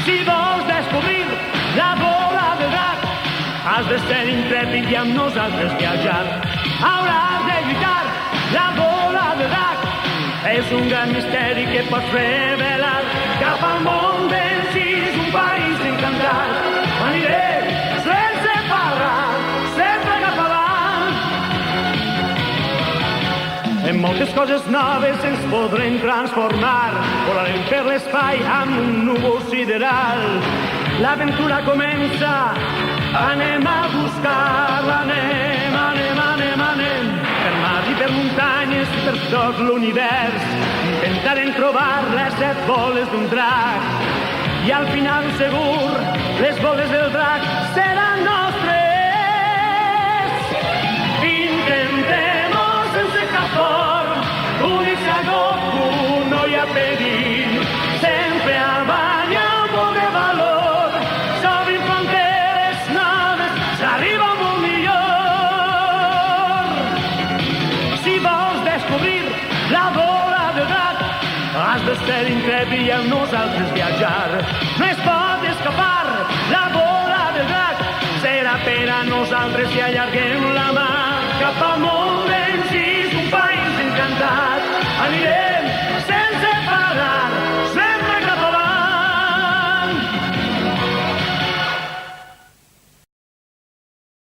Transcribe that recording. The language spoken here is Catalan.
Si vols descobrir la bola del drac, has de ser intrèpid i amb nosaltres viatjar. Hauràs de lluitar, la bola del drac és un gran misteri que pots revelar. Cap al món d'Ensís, un país encantat, aniré sense parar, sempre cap avant. En moltes coses noves ens podrem transformar, volarem per l'espai amb un núvol sideral. L'aventura comença, anem a buscar-la, anem, anem, anem, anem. Per mars i per muntanyes i per tot l'univers, intentarem trobar les 7 boles d'un drac. I al final segur, les boles del drac seran nostres. Intentem-ho sense cap por, únics a Goku, no hi ha perill. Sempre avall hi ha un poc de valor, s'obrin fronteres noves, s'arriba molt millor. Si vols descobrir la bola del drac, has de ser intrèpid i amb nosaltres viatjar. No es pot escapar, la bola del drac serà per a nosaltres i